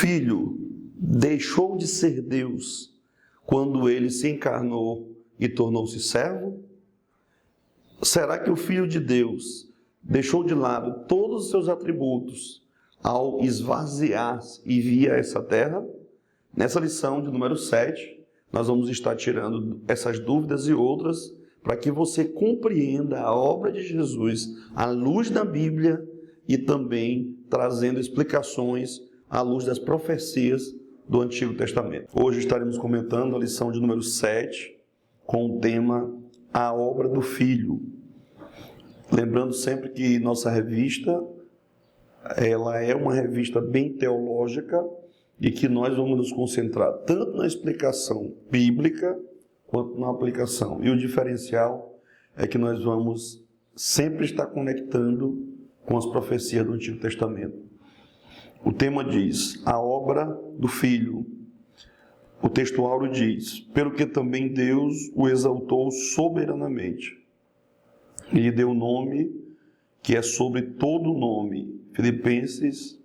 Filho deixou de ser Deus quando ele se encarnou e tornou-se servo? Será que o Filho de Deus deixou de lado todos os seus atributos ao esvaziar-se e vir a essa terra? Nessa lição de número 7, nós vamos estar tirando essas dúvidas e outras para que você compreenda a obra de Jesus à luz da Bíblia e também trazendo explicações à luz das profecias do Antigo Testamento. Hoje estaremos comentando a lição de número 7 com o tema A Obra do Filho. Lembrando sempre que nossa revista, ela é uma revista bem teológica e que nós vamos nos concentrar tanto na explicação bíblica quanto na aplicação. E o diferencial é que nós vamos sempre estar conectando com as profecias do Antigo Testamento. O tema diz, a obra do Filho. O texto áureo diz, pelo que também Deus o exaltou soberanamente. E lhe deu o nome que é sobre todo nome. Filipenses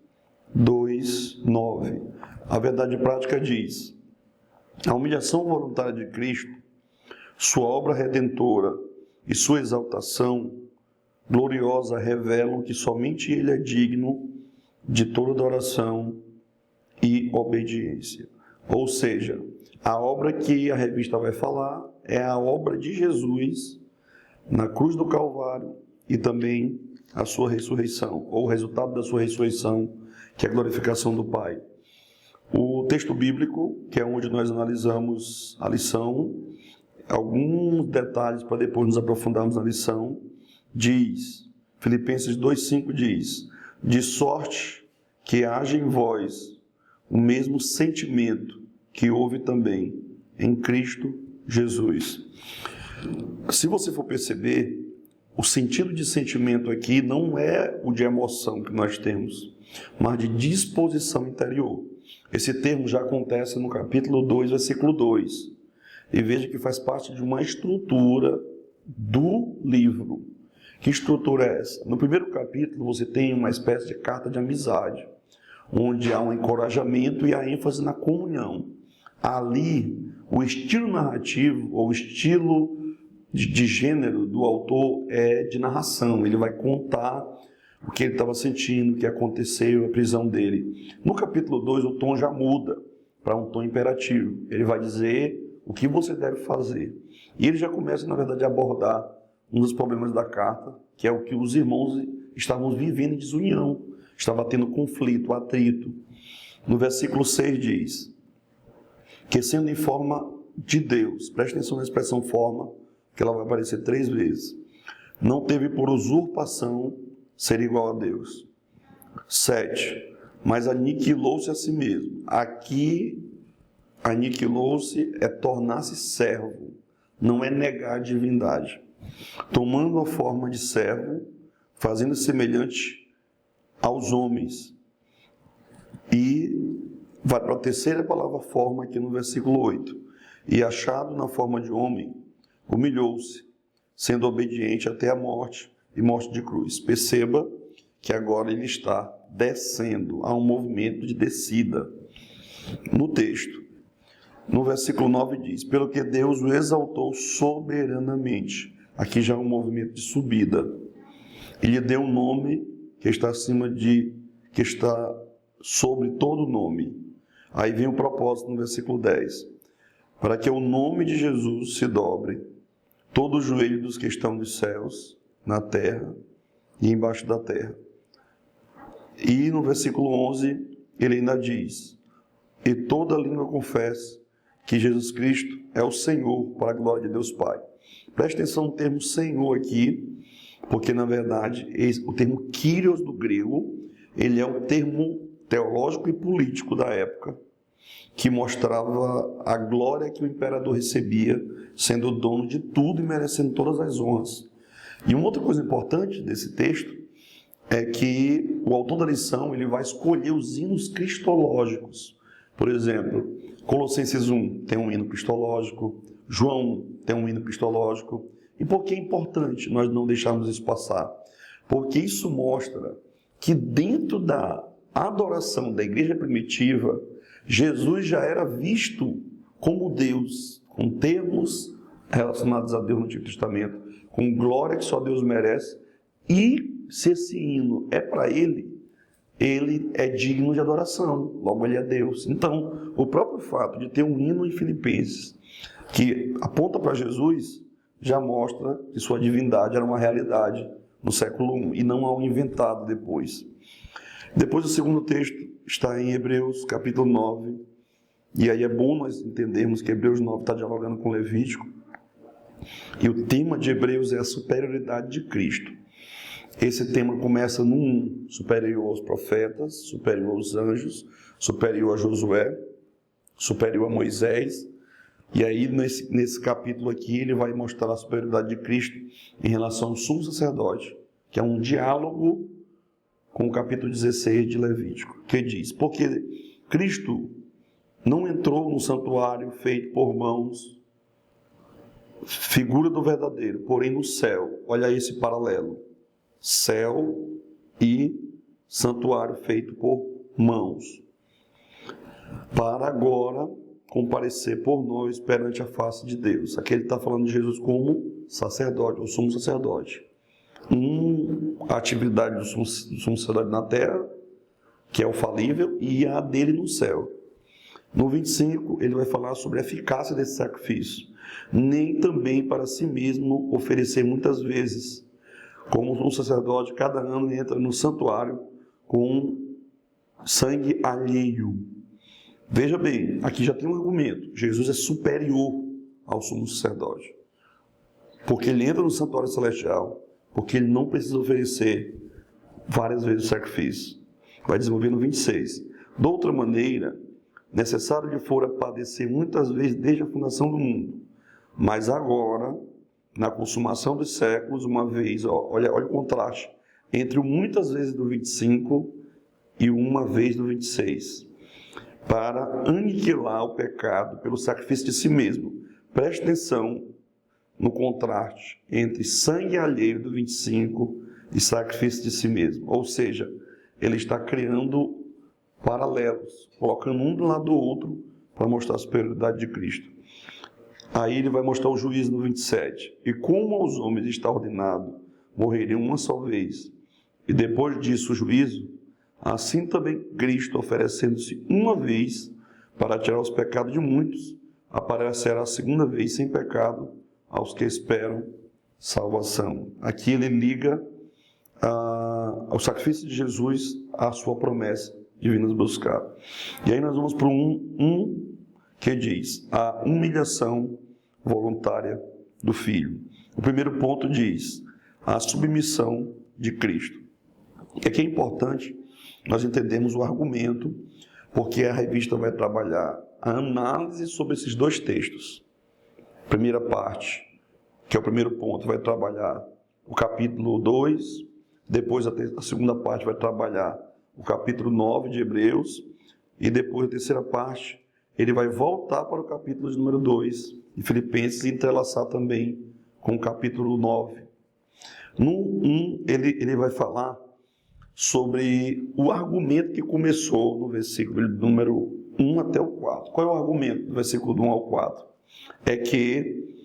2:9. A verdade prática diz, a humilhação voluntária de Cristo, sua obra redentora e sua exaltação gloriosa revelam que somente Ele é digno de toda adoração e obediência. Ou seja, a obra que a revista vai falar é a obra de Jesus na cruz do Calvário e também a sua ressurreição, ou o resultado da sua ressurreição, que é a glorificação do Pai. O texto bíblico, que é onde nós analisamos a lição, alguns detalhes para depois nos aprofundarmos na lição, diz, Filipenses 2:5 diz, de sorte que haja em vós o mesmo sentimento que houve também em Cristo Jesus. Se você for perceber, o sentido de sentimento aqui não é o de emoção que nós temos, mas de disposição interior. Esse termo já acontece no capítulo 2, versículo 2. E veja que faz parte de uma estrutura do livro. Que estrutura é essa? No primeiro capítulo você tem uma espécie de carta de amizade, onde há um encorajamento e a ênfase na comunhão. Ali, o estilo narrativo, ou o estilo de gênero do autor é de narração. Ele vai contar o que ele estava sentindo, o que aconteceu, a prisão dele. No capítulo 2, o tom já muda para um tom imperativo. Ele vai dizer o que você deve fazer. E ele já começa, na verdade, a abordar um dos problemas da carta, que é o que os irmãos estavam vivendo em desunião. Estava tendo conflito, atrito. No versículo 6 diz, que sendo em forma de Deus, preste atenção na expressão forma, que ela vai aparecer 3 vezes, não teve por usurpação ser igual a Deus. 7. Mas aniquilou-se a si mesmo. Aqui, aniquilou-se é tornar-se servo, não é negar a divindade. Tomando a forma de servo, fazendo semelhante aos homens. E vai para a terceira palavra forma aqui no versículo 8. E achado na forma de homem, humilhou-se, sendo obediente até a morte e morte de cruz. Perceba que agora ele está descendo, há um movimento de descida no texto. No versículo 9 diz, pelo que Deus o exaltou soberanamente. Aqui já é um movimento de subida. Ele lhe deu um nome que está que está sobre todo nome. Aí vem o propósito no versículo 10. Para que o nome de Jesus se dobre, todo o joelho dos que estão nos céus, na terra e embaixo da terra. E no versículo 11, ele ainda diz, e toda língua confessa que Jesus Cristo é o Senhor, para a glória de Deus Pai. Preste atenção no termo Senhor aqui, porque na verdade o termo Kyrios do grego, ele é o termo teológico e político da época, que mostrava a glória que o imperador recebia, sendo o dono de tudo e merecendo todas as honras. E uma outra coisa importante desse texto é que o autor da lição ele vai escolher os hinos cristológicos. Por exemplo, Colossenses 1 tem um hino cristológico, João tem um hino cristológico. E por que é importante nós não deixarmos isso passar? Porque isso mostra que dentro a adoração da igreja primitiva, Jesus já era visto como Deus, com termos relacionados a Deus no Antigo Testamento, com glória que só Deus merece, e se esse hino é para ele é digno de adoração, logo ele é Deus. Então, o próprio fato de ter um hino em Filipenses que aponta para Jesus, já mostra que sua divindade era uma realidade no século I e não algo inventado depois. Depois o segundo texto está em Hebreus capítulo 9, e aí é bom nós entendermos que Hebreus 9 está dialogando com Levítico, e o tema de Hebreus é a superioridade de Cristo. Esse tema começa no 1, superior aos profetas, superior aos anjos, superior a Josué, superior a Moisés. E aí, nesse capítulo aqui, ele vai mostrar a superioridade de Cristo em relação ao sumo sacerdote, que é um diálogo com o capítulo 16 de Levítico, que diz: porque Cristo não entrou no santuário feito por mãos, figura do verdadeiro, porém no céu. Olha esse paralelo. Céu e santuário feito por mãos, para agora comparecer por nós perante a face de Deus. Aqui ele está falando de Jesus como sacerdote, o sumo sacerdote. A atividade do sumo sacerdote na terra, que é o falível, e a dele no céu. No 25, ele vai falar sobre a eficácia desse sacrifício. Nem também para si mesmo oferecer muitas vezes, como um sacerdote, cada ano entra no santuário com sangue alheio. Veja bem, aqui já tem um argumento. Jesus é superior ao sumo sacerdote, porque ele entra no santuário celestial, porque ele não precisa oferecer várias vezes o sacrifício. Vai desenvolver no 26. De outra maneira, necessário lhe fora padecer muitas vezes desde a fundação do mundo, mas agora, na consumação dos séculos, uma vez, olha o contraste entre o muitas vezes do 25 e uma vez do 26, para aniquilar o pecado pelo sacrifício de si mesmo. Preste atenção no contraste entre sangue alheio do 25 e sacrifício de si mesmo. Ou seja, ele está criando paralelos, colocando um do lado do outro para mostrar a superioridade de Cristo. Aí ele vai mostrar o juízo no 27. E como aos homens está ordenado morreriam uma só vez, e depois disso o juízo, assim também Cristo, oferecendo-se uma vez para tirar os pecados de muitos, aparecerá a segunda vez sem pecado aos que esperam salvação. Aqui ele liga o sacrifício de Jesus à sua promessa de vir nos buscar. E aí nós vamos para um que diz a humilhação voluntária do Filho. O primeiro ponto diz a submissão de Cristo. E aqui é importante nós entendemos o argumento, porque a revista vai trabalhar a análise sobre esses dois textos. A primeira parte, que é o primeiro ponto, vai trabalhar o capítulo 2, depois a segunda parte vai trabalhar o capítulo 9 de Hebreus, e depois a terceira parte ele vai voltar para o capítulo de número 2 de Filipenses e entrelaçar também com o capítulo 9. No 1, ele vai falar sobre o argumento que começou no versículo número 1 até o 4. Qual é o argumento do versículo do 1 ao 4? É que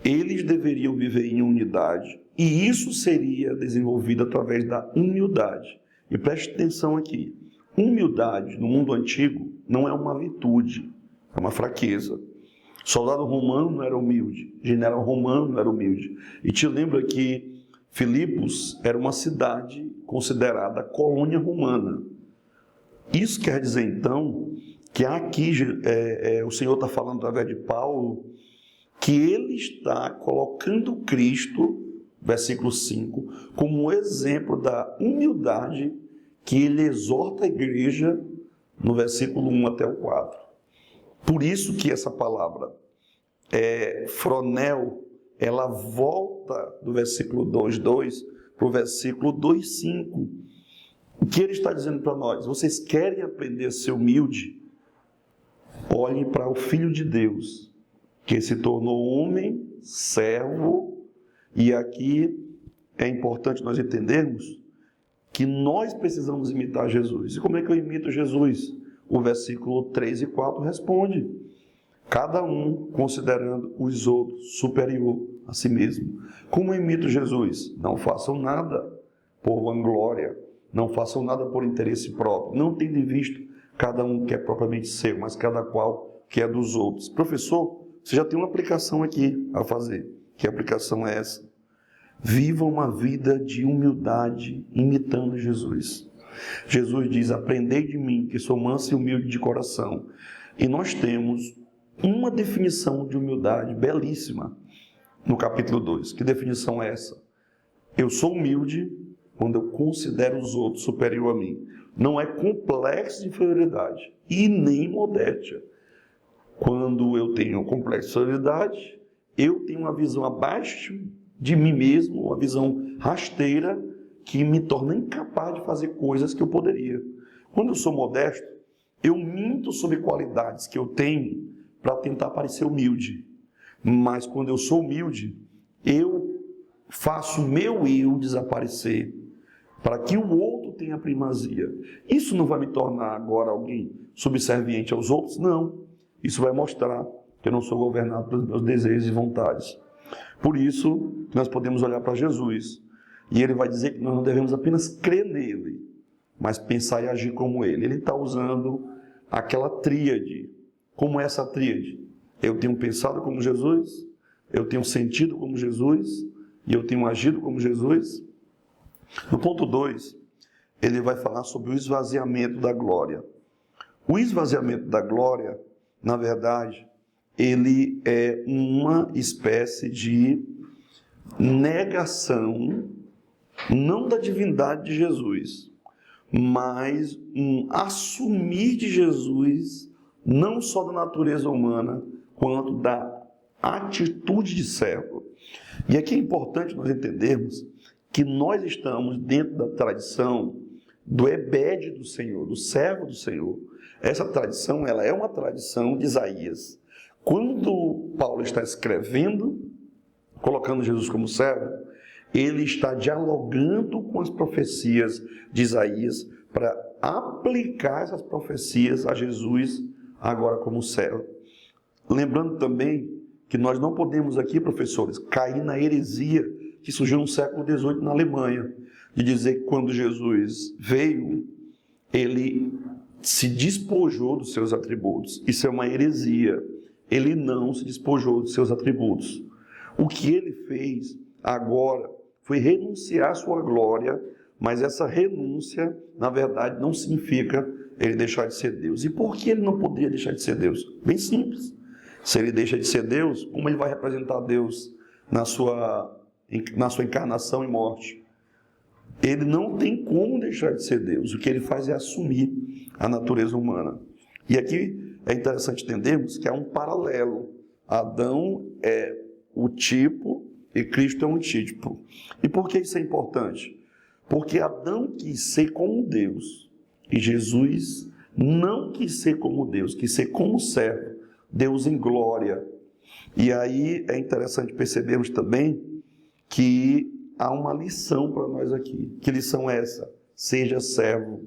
eles deveriam viver em unidade, e isso seria desenvolvido através da humildade. E preste atenção aqui. Humildade, no mundo antigo, não é uma virtude, é uma fraqueza. Soldado romano não era humilde, general romano não era humilde. E te lembra que Filipos era uma cidade considerada colônia romana. Isso quer dizer, então, que aqui o Senhor está falando através de Paulo, que ele está colocando Cristo, versículo 5, como um exemplo da humildade que ele exorta a igreja no versículo 1 até o 4. Por isso que essa palavra, fronel, ela volta do versículo 2:2 para o versículo 2:5. O que ele está dizendo para nós? Vocês querem aprender a ser humilde? Olhem para o Filho de Deus, que se tornou homem, servo, e aqui é importante nós entendermos que nós precisamos imitar Jesus. E como é que eu imito Jesus? O versículo 3 e 4 responde: cada um considerando os outros superior a si mesmo. Como eu imito Jesus? Não façam nada por vanglória, não façam nada por interesse próprio, não tendo em vista cada um que é propriamente seu, mas cada qual que é dos outros. Professor, você já tem uma aplicação aqui a fazer. Que aplicação é essa? Viva uma vida de humildade imitando Jesus. Jesus diz: aprendei de mim, que sou manso e humilde de coração. E nós temos uma definição de humildade belíssima no capítulo 2. Que definição é essa? Eu sou humilde quando eu considero os outros superior a mim. Não é complexo de inferioridade e nem modéstia. Quando eu tenho complexo de inferioridade, eu tenho uma visão abaixo de mim mesmo, uma visão rasteira que me torna incapaz de fazer coisas que eu poderia. Quando eu sou modesto, eu minto sobre qualidades que eu tenho para tentar parecer humilde. Mas quando eu sou humilde, eu faço o meu eu desaparecer para que o outro tenha primazia. Isso não vai me tornar agora alguém subserviente aos outros? Não. Isso vai mostrar que eu não sou governado pelos meus desejos e vontades. Por isso, nós podemos olhar para Jesus e ele vai dizer que nós não devemos apenas crer nele, mas pensar e agir como ele. Ele está usando aquela tríade. Como é essa tríade? Eu tenho pensado como Jesus, eu tenho sentido como Jesus e eu tenho agido como Jesus. No ponto 2, ele vai falar sobre o esvaziamento da glória. O esvaziamento da glória, na verdade, ele é uma espécie de negação, não da divindade de Jesus, mas um assumir de Jesus, não só da natureza humana, quanto da atitude de servo. E aqui é importante nós entendermos que nós estamos dentro da tradição do ebed do Senhor, do servo do Senhor. Essa tradição, ela é uma tradição de Isaías. Quando Paulo está escrevendo, colocando Jesus como servo, ele está dialogando com as profecias de Isaías para aplicar essas profecias a Jesus agora como servo. Lembrando também que nós não podemos aqui, professores, cair na heresia que surgiu no século XVIII na Alemanha, de dizer que quando Jesus veio, ele se despojou dos seus atributos. Isso é uma heresia. Ele não se despojou dos seus atributos. O que ele fez agora foi renunciar à sua glória, mas essa renúncia, na verdade, não significa ele deixar de ser Deus. E por que ele não poderia deixar de ser Deus? Bem simples. Se ele deixa de ser Deus, como ele vai representar Deus na sua encarnação e morte? Ele não tem como deixar de ser Deus. O que ele faz é assumir a natureza humana. E aqui é interessante entendermos que há um paralelo. Adão é o tipo e Cristo é um tipo. E por que isso é importante? Porque Adão quis ser como Deus e Jesus não quis ser como Deus, quis ser como servo, Deus em glória. E aí é interessante percebermos também que há uma lição para nós aqui. Que lição é essa? Seja servo,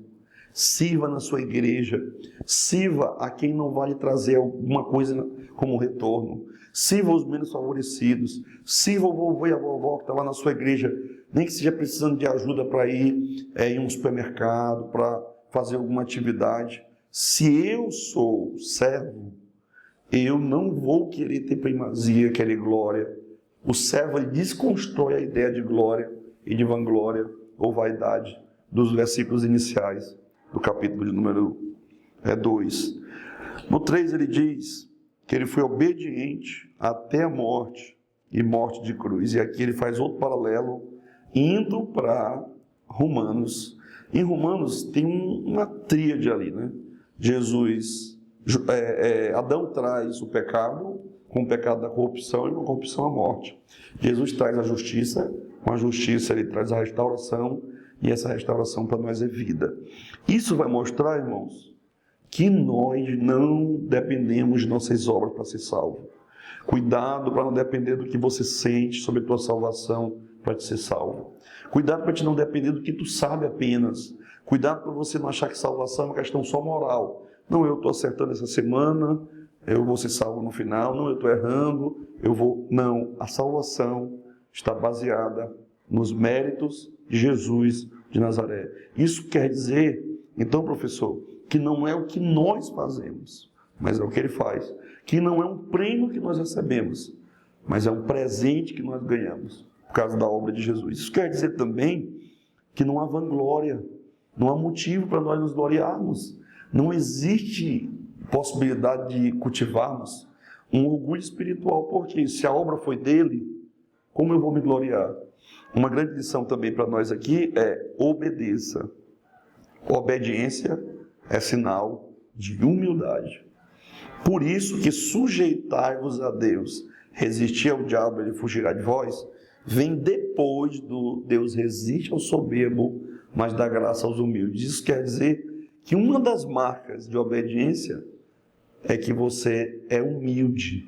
sirva na sua igreja, sirva a quem não vai lhe trazer alguma coisa como retorno, sirva os menos favorecidos, sirva o vovô e a vovó que está lá na sua igreja, nem que esteja precisando de ajuda para ir em um supermercado, para fazer alguma atividade. Se eu sou servo, eu não vou querer ter primazia, querer glória. O servo ele desconstrói a ideia de glória e de vanglória ou vaidade dos versículos iniciais do capítulo de número 2. No 3 ele diz que ele foi obediente até a morte e morte de cruz. E aqui ele faz outro paralelo indo para Romanos. Em Romanos tem uma tríade ali, né? Adão traz o pecado, com o pecado da corrupção e com a corrupção a morte. Jesus traz a justiça, com a justiça ele traz a restauração, e essa restauração para nós é vida. Isso vai mostrar, irmãos, que nós não dependemos de nossas obras para ser salvo. Cuidado para não depender do que você sente sobre a tua salvação para te ser salvo. Cuidado para te não depender do que tu sabe apenas. Cuidado para você não achar que salvação é uma questão só moral. Não, eu estou acertando essa semana, eu vou ser salvo no final. Não, eu estou errando, eu vou... Não, a salvação está baseada nos méritos de Jesus de Nazaré. Isso quer dizer, então, professor, que não é o que nós fazemos, mas é o que ele faz. Que não é um prêmio que nós recebemos, mas é um presente que nós ganhamos, por causa da obra de Jesus. Isso quer dizer também que não há vanglória, não há motivo para nós nos gloriarmos. Não existe possibilidade de cultivarmos um orgulho espiritual, porque se a obra foi dele, como eu vou me gloriar? Uma grande lição também para nós aqui é: obedeça. Obediência é sinal de humildade. Por isso que sujeitai-vos a Deus, resistir ao diabo, ele fugirá de vós, vem depois do Deus resiste ao soberbo, mas dá graça aos humildes. Isso quer dizer que uma das marcas de obediência é que você é humilde.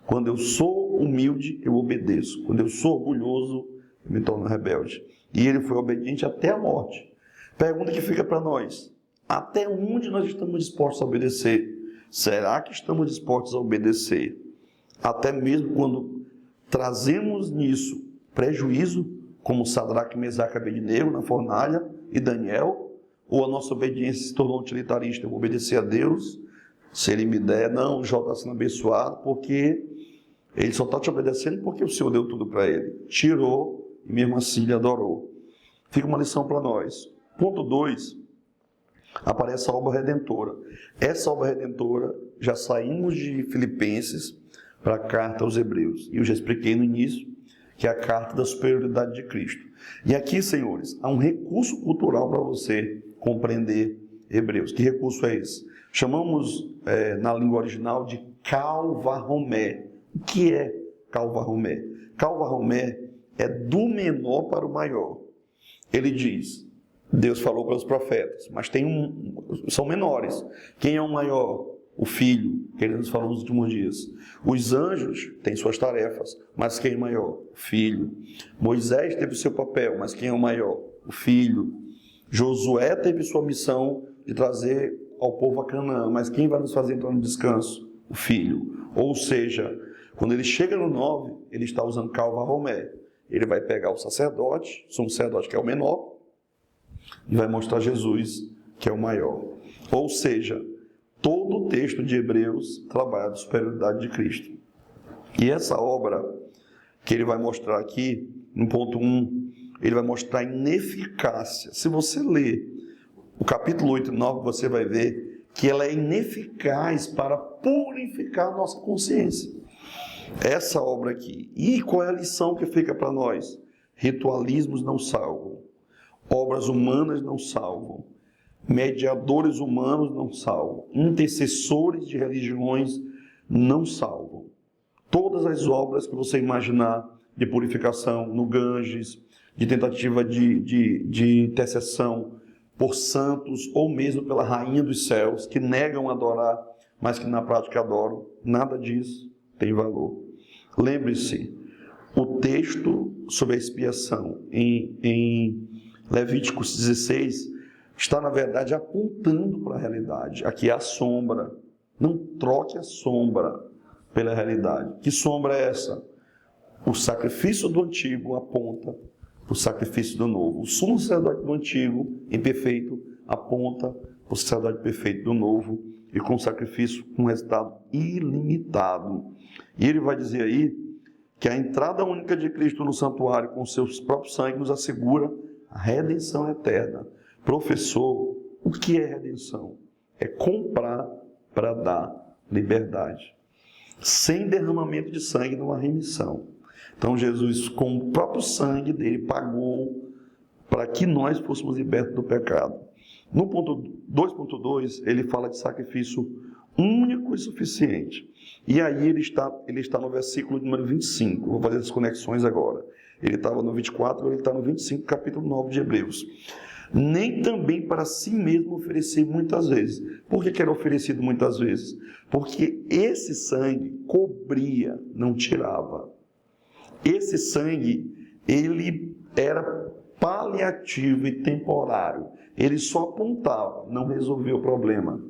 Quando eu sou humilde, eu obedeço. Quando eu sou orgulhoso, eu me torno rebelde. E ele foi obediente até a morte. Pergunta que fica para nós: até onde nós estamos dispostos a obedecer? Será que estamos dispostos a obedecer até mesmo quando trazemos nisso prejuízo, como Sadraque, Mesaque e Abednego na fornalha, e Daniel? Ou a nossa obediência se tornou utilitarista? Eu vou obedecer a Deus, se ele me der, não, o Jó está sendo abençoado, porque ele só está te obedecendo porque o Senhor deu tudo para ele. Tirou e mesmo assim ele adorou. Fica uma lição para nós. Ponto 2, aparece a obra redentora. Essa obra redentora, já saímos de Filipenses para a carta aos Hebreus. E eu já expliquei no início que é a carta da superioridade de Cristo. E aqui, senhores, há um recurso cultural para você compreender Hebreus. Que recurso é esse? Chamamos na língua original de calvaromé. O que é calvaromé? Calvaromé é do menor para o maior. Ele diz: Deus falou para os profetas, mas são menores. Quem é o maior? O Filho, que ele nos falou nos últimos dias. Os anjos têm suas tarefas, mas quem é o maior? O Filho. Moisés teve seu papel, mas quem é o maior? O Filho. Josué teve sua missão de trazer ao povo a Canaã, mas quem vai nos fazer entrar no descanso? O Filho. Ou seja, quando ele chega no 9, ele está usando calvaromé. Ele vai pegar o sacerdote, sumo sacerdote que é o menor, e vai mostrar Jesus, que é o maior. Ou seja, todo o texto de Hebreus trabalha a superioridade de Cristo. E essa obra que ele vai mostrar aqui, no ponto 1, ele vai mostrar a ineficácia. Se você ler o capítulo 8 e 9, você vai ver que ela é ineficaz para purificar a nossa consciência. Essa obra aqui. E qual é a lição que fica para nós? Ritualismos não salvam. Obras humanas não salvam. Mediadores humanos não salvam. Intercessores de religiões não salvam. Todas as obras que você imaginar de purificação no Ganges, de tentativa de intercessão por santos ou mesmo pela Rainha dos Céus, que negam adorar, mas que na prática adoram, nada disso tem valor. Lembre-se, o texto sobre a expiação em Levíticos 16 está, na verdade, apontando para a realidade. Aqui é a sombra. Não troque a sombra pela realidade. Que sombra é essa? O sacrifício do antigo aponta para o sacrifício do novo. O sumo sacerdote do antigo, imperfeito, aponta para o sacerdote perfeito do novo, e com sacrifício com resultado ilimitado. E ele vai dizer aí que a entrada única de Cristo no santuário com seus próprios sangue nos assegura a redenção eterna. Professor, o que é redenção? É comprar para dar liberdade. Sem derramamento de sangue não há remissão. Então Jesus, com o próprio sangue dele, pagou para que nós fôssemos libertos do pecado. No ponto 2.2, ele fala de sacrifício único e suficiente. E aí ele está no versículo número 25. Vou fazer as conexões agora. Ele estava no 24, ele está no 25, capítulo 9 de Hebreus. Nem também para si mesmo oferecer muitas vezes. Por que era oferecido muitas vezes? Porque esse sangue cobria, não tirava. Esse sangue, ele era paliativo e temporário. Ele só apontava, não resolveu o problema.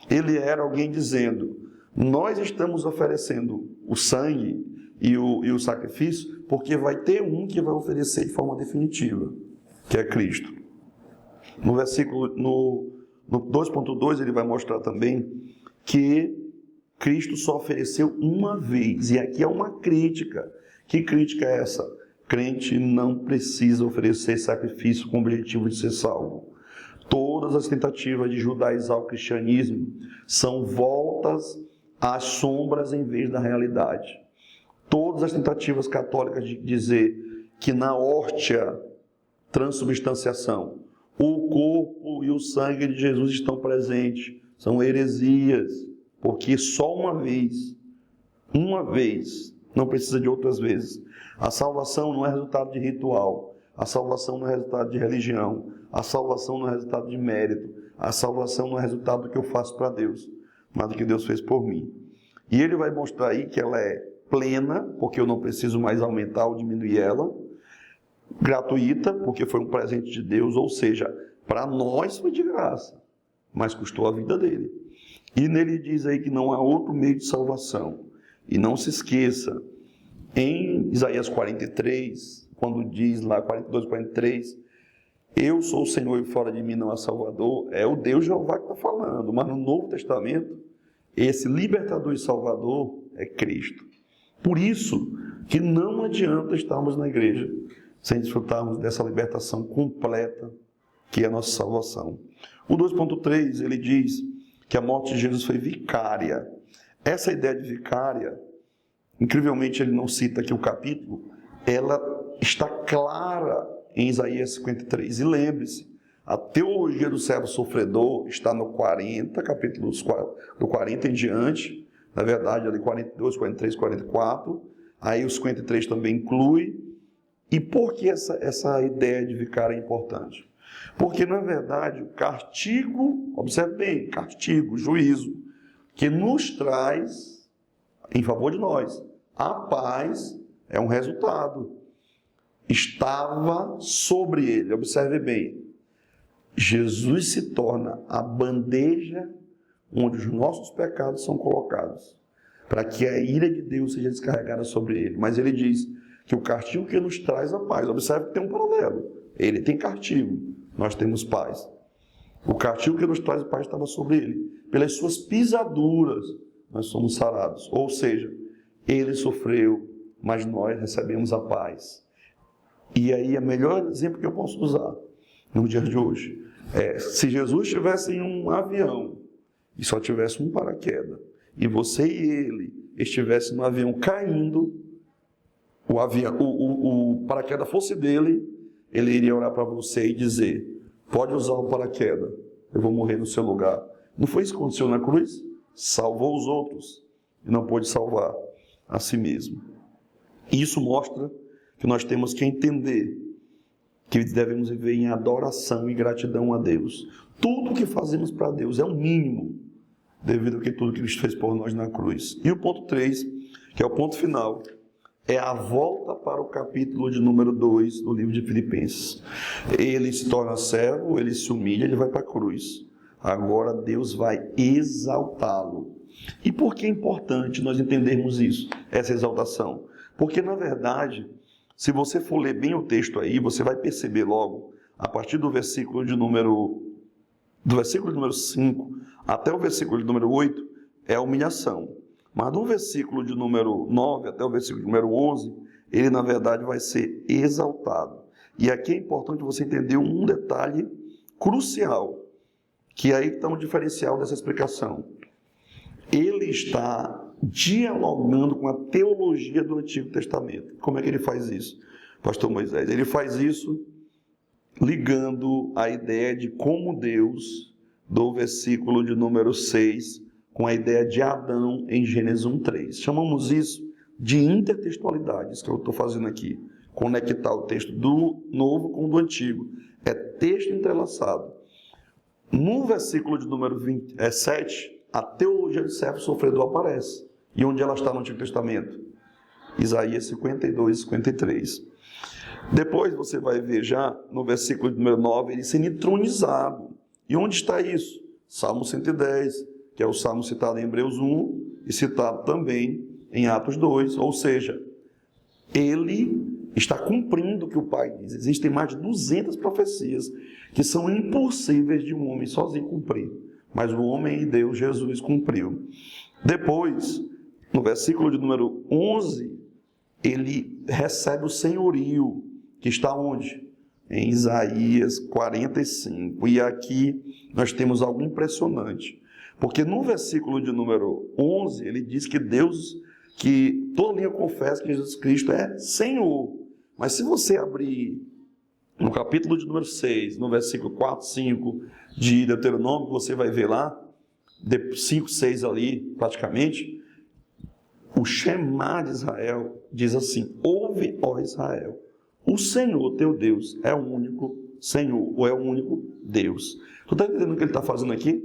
Ele era alguém dizendo: nós estamos oferecendo o sangue e o sacrifício porque vai ter um que vai oferecer de forma definitiva, que é Cristo. No versículo, no 2.2, ele vai mostrar também que Cristo só ofereceu uma vez. E aqui é uma crítica. Que crítica é essa? Crente não precisa oferecer sacrifício com o objetivo de ser salvo. Todas as tentativas de judaizar o cristianismo são voltas às sombras em vez da realidade. Todas as tentativas católicas de dizer que na hóstia, transubstanciação, o corpo e o sangue de Jesus estão presentes, são heresias, porque só uma vez, não precisa de outras vezes. A salvação não é resultado de ritual, a salvação não é resultado de religião, a salvação não é resultado de mérito, a salvação não é resultado do que eu faço para Deus, mas do que Deus fez por mim. E ele vai mostrar aí que ela é plena, porque eu não preciso mais aumentar ou diminuir ela, gratuita, porque foi um presente de Deus, ou seja, para nós foi de graça, mas custou a vida dele. E nele diz aí que não há outro meio de salvação. E não se esqueça, em Isaías 43, quando diz lá, 42, 43, eu sou o Senhor e fora de mim não há Salvador, é o Deus Jeová que está falando. Mas no Novo Testamento, esse libertador e salvador é Cristo. Por isso que não adianta estarmos na igreja sem desfrutarmos dessa libertação completa que é a nossa salvação. O 2.3, ele diz que a morte de Jesus foi vicária. Essa ideia de vicária, incrivelmente ele não cita aqui o capítulo, ela está clara em Isaías 53. E lembre-se, a teologia do servo sofredor está no 40, capítulo do 40 em diante, na verdade ali 42, 43, 44, aí o 53 também inclui. E por que essa ideia de vicária é importante? Porque, na verdade, o castigo, observe bem, castigo, juízo, que nos traz, em favor de nós, a paz, é um resultado. Estava sobre ele, observe bem, Jesus se torna a bandeja onde os nossos pecados são colocados, para que a ira de Deus seja descarregada sobre ele. Mas ele diz que o castigo que nos traz a paz, observe que tem um paralelo, ele tem castigo, nós temos paz. O castigo que nos traz a paz estava sobre ele. Pelas suas pisaduras, nós somos sarados. Ou seja, ele sofreu, mas nós recebemos a paz. E aí, o melhor exemplo que eu posso usar no dia de hoje é, se Jesus estivesse em um avião e só tivesse um paraquedas, e você e ele estivessem no avião caindo, o paraquedas fosse dele, ele iria orar para você e dizer: pode usar o paraquedas, eu vou morrer no seu lugar. Não foi isso que aconteceu na cruz? Salvou os outros e não pôde salvar a si mesmo. Isso mostra que nós temos que entender que devemos viver em adoração e gratidão a Deus. Tudo que fazemos para Deus é o mínimo, devido a que tudo que Cristo fez por nós na cruz. E o ponto 3, que é o ponto final, é a volta para o capítulo de número 2 do livro de Filipenses. Ele se torna servo, ele se humilha, ele vai para a cruz. Agora Deus vai exaltá-lo. E por que é importante nós entendermos isso, essa exaltação? Porque, na verdade, se você for ler bem o texto aí, você vai perceber logo, a partir do versículo de número 5 até o versículo de número 8, é a humilhação. Mas do versículo de número 9 até o versículo de número 11, ele na verdade vai ser exaltado. E aqui é importante você entender um detalhe crucial, que aí está um diferencial dessa explicação. Ele está dialogando com a teologia do Antigo Testamento. Como é que ele faz isso, pastor Moisés? Ele faz isso ligando a ideia de como Deus, do versículo de número 6, com a ideia de Adão em Gênesis 1:3. Chamamos isso de intertextualidade, isso que eu estou fazendo aqui. Conectar o texto do Novo com o do Antigo. É texto entrelaçado. No versículo de número 7, a teologia do servo sofredor aparece. E onde ela está no Antigo Testamento? Isaías 52 e 53. Depois você vai ver já no versículo número 9, ele sendo entronizado. E onde está isso? Salmo 110, que é o salmo citado em Hebreus 1 e citado também em Atos 2, ou seja, ele está cumprindo o que o Pai diz. Existem mais de 200 profecias que são impossíveis de um homem sozinho cumprir, mas o homem e Deus, Jesus, cumpriu. Depois, no versículo de número 11, ele recebe o senhorio, que está onde? Em Isaías 45. E aqui nós temos algo impressionante, porque no versículo de número 11, ele diz que Deus, que toda língua confessa que Jesus Cristo é Senhor. Mas se você abrir no capítulo de número 6, no versículo 4, 5 de Deuteronômio, você vai ver lá, 5, 6 ali, praticamente, o Shema de Israel diz assim: ouve, ó Israel, o Senhor teu Deus é o único Senhor, ou é o único Deus. Tu está entendendo o que ele está fazendo aqui?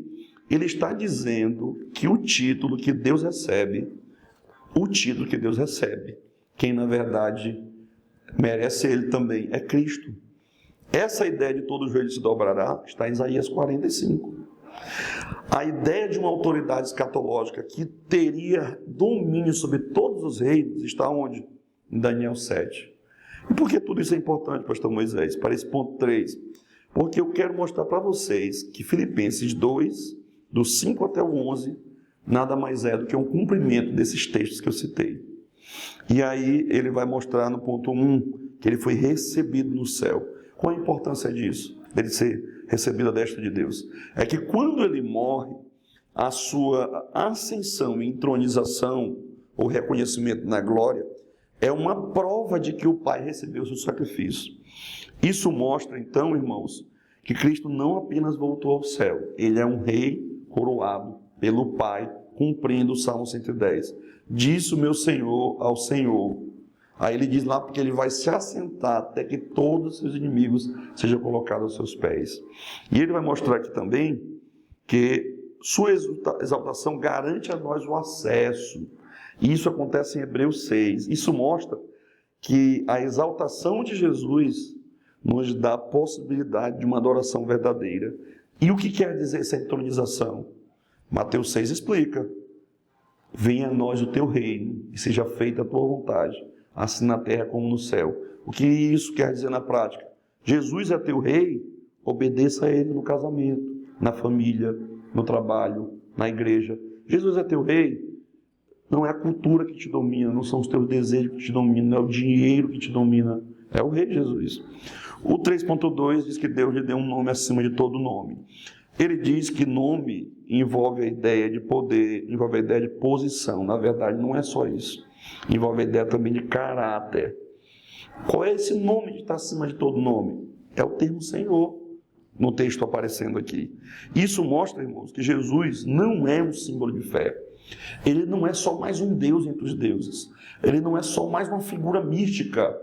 Ele está dizendo que o título que Deus recebe, quem na verdade merece ele também, é Cristo. Essa ideia de todo joelho se dobrará está em Isaías 45. A ideia de uma autoridade escatológica que teria domínio sobre todos os reinos está onde? Em Daniel 7. E por que tudo isso é importante, pastor Moisés? Para esse ponto 3. Porque eu quero mostrar para vocês que Filipenses 2, do 5 até o 11, nada mais é do que um cumprimento desses textos que eu citei. E aí ele vai mostrar no ponto 1 que ele foi recebido no céu. Qual a importância disso? Dele ser recebido à destra de Deus? É que quando ele morre, a sua ascensão e entronização, ou reconhecimento na glória, é uma prova de que o Pai recebeu o seu sacrifício. Isso mostra então, irmãos, que Cristo não apenas voltou ao céu, ele é um rei coroado pelo Pai, cumprindo o Salmo 110. Disse o meu Senhor ao Senhor. Aí ele diz lá, porque ele vai se assentar até que todos os seus inimigos sejam colocados aos seus pés. E ele vai mostrar aqui também que sua exaltação garante a nós o acesso. E isso acontece em Hebreus 6. Isso mostra que a exaltação de Jesus nos dá a possibilidade de uma adoração verdadeira. E o que quer dizer essa entronização? Mateus 6 explica: venha a nós o teu reino e seja feita a tua vontade, assim na terra como no céu. O que isso quer dizer na prática? Jesus é teu rei, obedeça a ele no casamento, na família, no trabalho, na igreja. Jesus é teu rei, não é a cultura que te domina, não são os teus desejos que te dominam, não é o dinheiro que te domina, é o rei Jesus. O 3.2 diz que Deus lhe deu um nome acima de todo nome. Ele diz que nome envolve a ideia de poder, envolve a ideia de posição. Na verdade, não é só isso. Envolve a ideia também de caráter. Qual é esse nome que está acima de todo nome? É o termo Senhor, no texto aparecendo aqui. Isso mostra, irmãos, que Jesus não é um símbolo de fé. Ele não é só mais um Deus entre os deuses. Ele não é só mais uma figura mística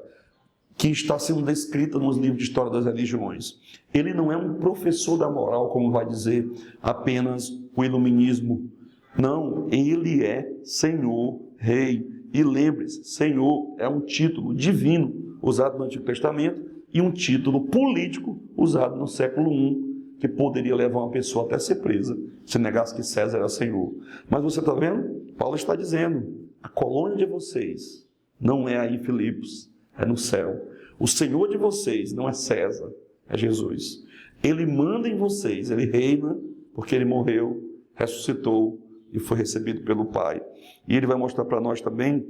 que está sendo descrita nos livros de história das religiões. Ele não é um professor da moral, como vai dizer apenas o iluminismo. Não, ele é Senhor, Rei. E lembre-se, Senhor é um título divino usado no Antigo Testamento e um título político usado no século I, que poderia levar uma pessoa até ser presa se negasse que César era Senhor. Mas você está vendo? Paulo está dizendo: a colônia de vocês não é aí em Filipos, é no céu. O Senhor de vocês não é César, é Jesus. Ele manda em vocês, ele reina porque ele morreu, ressuscitou e foi recebido pelo Pai. E ele vai mostrar para nós também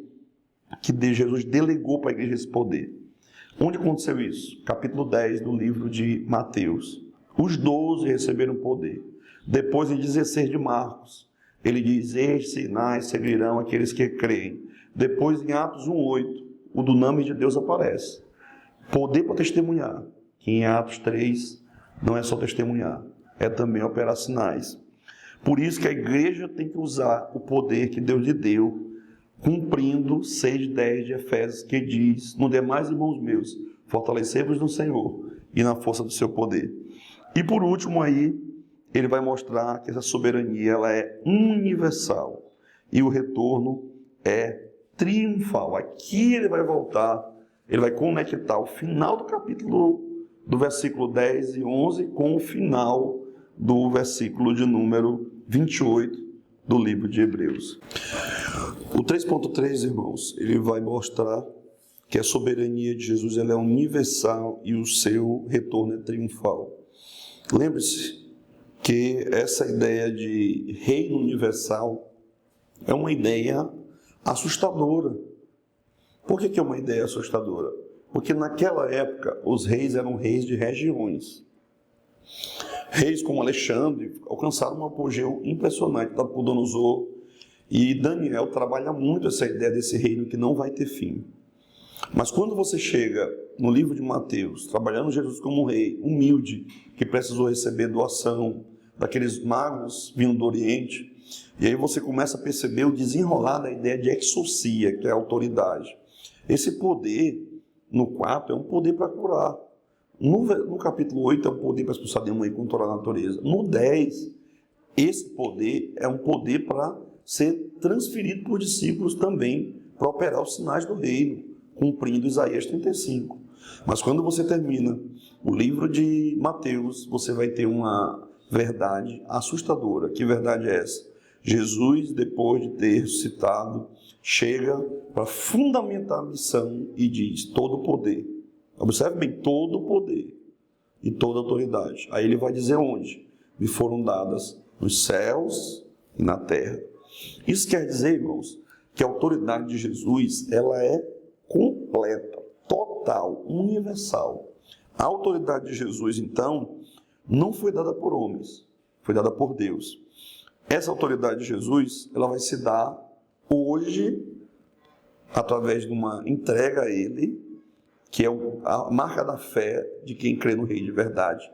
que Jesus delegou para a igreja esse poder. Onde aconteceu isso? Capítulo 10 do livro de Mateus. Os 12 receberam poder. Depois, em 16 de Marcos, ele diz: estes sinais seguirão aqueles que creem. Depois, em Atos 1:8, o dunamis de Deus aparece. Poder para testemunhar, que em Atos 3 não é só testemunhar, é também operar sinais. Por isso que a igreja tem que usar o poder que Deus lhe deu, cumprindo 6:10 de Efésios, que diz: no demais, irmãos meus, fortalecei-vos no Senhor e na força do seu poder. E por último aí, ele vai mostrar que essa soberania ela é universal e o retorno é triunfal. Aqui ele vai voltar Ele vai conectar o final do capítulo do versículo 10 e 11 com o final do versículo de número 28 do livro de Hebreus. O 3.3, irmãos, ele vai mostrar que a soberania de Jesus ela é universal e o seu retorno é triunfal. Lembre-se que essa ideia de reino universal é uma ideia assustadora. Por que é uma ideia assustadora? Porque naquela época os reis eram reis de regiões. Reis como Alexandre alcançaram um apogeu impressionante, Nabucodonosor, e Daniel trabalha muito essa ideia desse reino que não vai ter fim. Mas quando você chega no livro de Mateus, trabalhando Jesus como um rei humilde, que precisou receber doação daqueles magos vindo do Oriente, e aí você começa a perceber o desenrolar da ideia de exorcia, que é a autoridade. Esse poder, no 4, é um poder para curar. No capítulo 8 é um poder para expulsar demônio e controlar a natureza. No 10, esse poder é um poder para ser transferido por discípulos também, para operar os sinais do reino, cumprindo Isaías 35. Mas quando você termina o livro de Mateus, você vai ter uma verdade assustadora. Que verdade é essa? Jesus, depois de ter ressuscitado, chega para fundamentar a missão e diz: todo o poder. Observe bem, todo o poder e toda a autoridade. Aí ele vai dizer onde? Me foram dadas nos céus e na terra. Isso quer dizer, irmãos, que a autoridade de Jesus, ela é completa, total, universal. A autoridade de Jesus, então, não foi dada por homens, foi dada por Deus. Essa autoridade de Jesus, ela vai se dar hoje, através de uma entrega a Ele, que é a marca da fé de quem crê no Rei de verdade.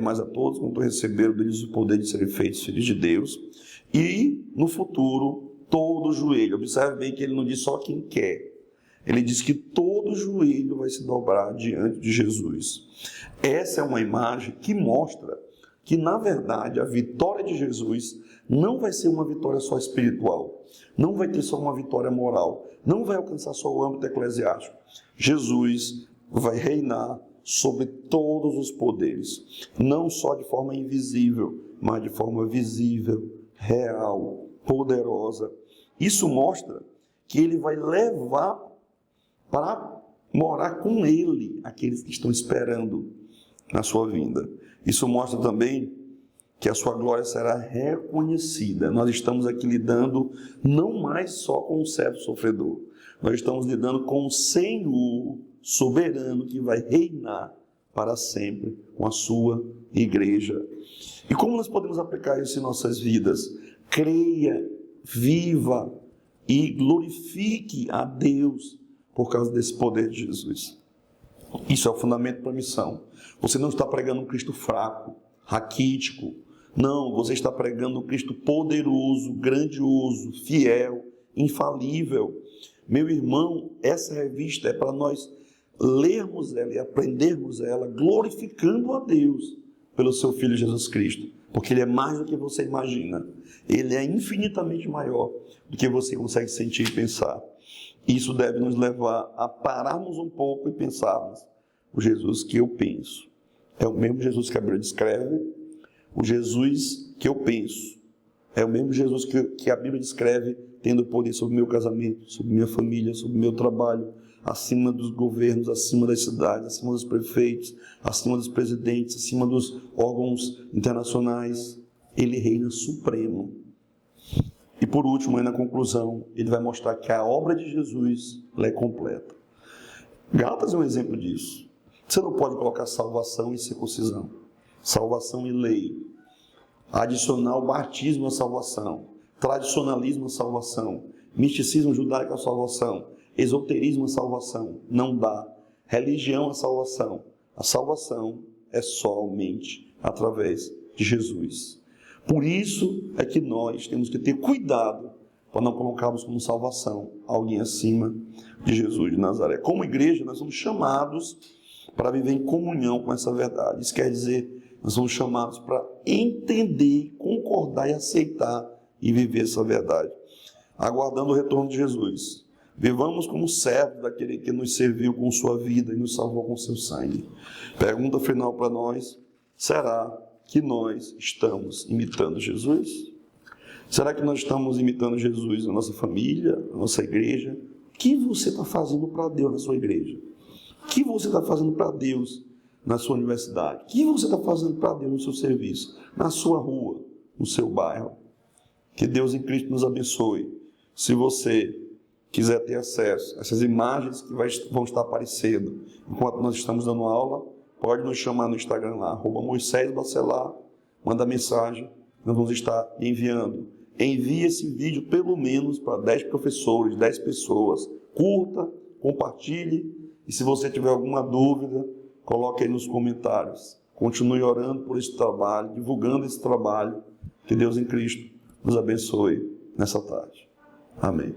Mas a todos quanto receberam deles o poder de serem feitos filhos de Deus. E, no futuro, todo joelho. Observe bem que ele não diz só quem quer. Ele diz que todo joelho vai se dobrar diante de Jesus. Essa é uma imagem que mostra que, na verdade, a vitória de Jesus não vai ser uma vitória só espiritual. Não vai ter só uma vitória moral. Não vai alcançar só o âmbito eclesiástico. Jesus vai reinar sobre todos os poderes. Não só de forma invisível, mas de forma visível, real, poderosa. Isso mostra que ele vai levar para morar com ele aqueles que estão esperando na sua vinda. Isso mostra também que a sua glória será reconhecida. Nós estamos aqui lidando não mais só com o servo sofredor, nós estamos lidando com o Senhor soberano que vai reinar para sempre com a sua igreja. E como nós podemos aplicar isso em nossas vidas? Creia, viva e glorifique a Deus por causa desse poder de Jesus. Isso é o fundamento para a missão. Você não está pregando um Cristo fraco, raquítico. Não, você está pregando um Cristo poderoso, grandioso, fiel, infalível. Meu irmão, essa revista é para nós lermos ela e aprendermos ela, glorificando a Deus pelo seu Filho Jesus Cristo. Porque Ele é mais do que você imagina. Ele é infinitamente maior do que você consegue sentir e pensar. Isso deve nos levar a pararmos um pouco e pensarmos: o Jesus que eu penso é o mesmo Jesus que a Bíblia descreve? O Jesus que eu penso é o mesmo Jesus que a Bíblia descreve tendo poder sobre o meu casamento, sobre minha família, sobre o meu trabalho, acima dos governos, acima das cidades, acima dos prefeitos, acima dos presidentes, acima dos órgãos internacionais? Ele reina supremo. E por último, aí na conclusão, ele vai mostrar que a obra de Jesus ela é completa. Gálatas é um exemplo disso. Você não pode colocar salvação e circuncisão, salvação e lei, adicionar o batismo à salvação, tradicionalismo à salvação, misticismo judaico à salvação, esoterismo à salvação. Não dá. Religião à salvação. A salvação é somente através de Jesus. Por isso é que nós temos que ter cuidado para não colocarmos como salvação alguém acima de Jesus de Nazaré. Como igreja, nós somos chamados para viver em comunhão com essa verdade. Isso quer dizer, nós somos chamados para entender, concordar e aceitar e viver essa verdade, aguardando o retorno de Jesus. Vivamos como servos daquele que nos serviu com sua vida e nos salvou com seu sangue. Pergunta final para nós: será que nós estamos imitando Jesus? Será que nós estamos imitando Jesus na nossa família, na nossa igreja? O que você está fazendo para Deus na sua igreja? O que você está fazendo para Deus na sua universidade? O que você está fazendo para Deus no seu serviço? Na sua rua, no seu bairro? Que Deus em Cristo nos abençoe. Se você quiser ter acesso a essas imagens que vão estar aparecendo enquanto nós estamos dando aula, pode nos chamar no Instagram lá, @MoisésBacelar, manda mensagem, nós vamos estar enviando. Envie esse vídeo pelo menos para 10 professores, 10 pessoas. Curta, compartilhe, e se você tiver alguma dúvida, coloque aí nos comentários. Continue orando por esse trabalho, divulgando esse trabalho. Que Deus em Cristo nos abençoe nessa tarde. Amém.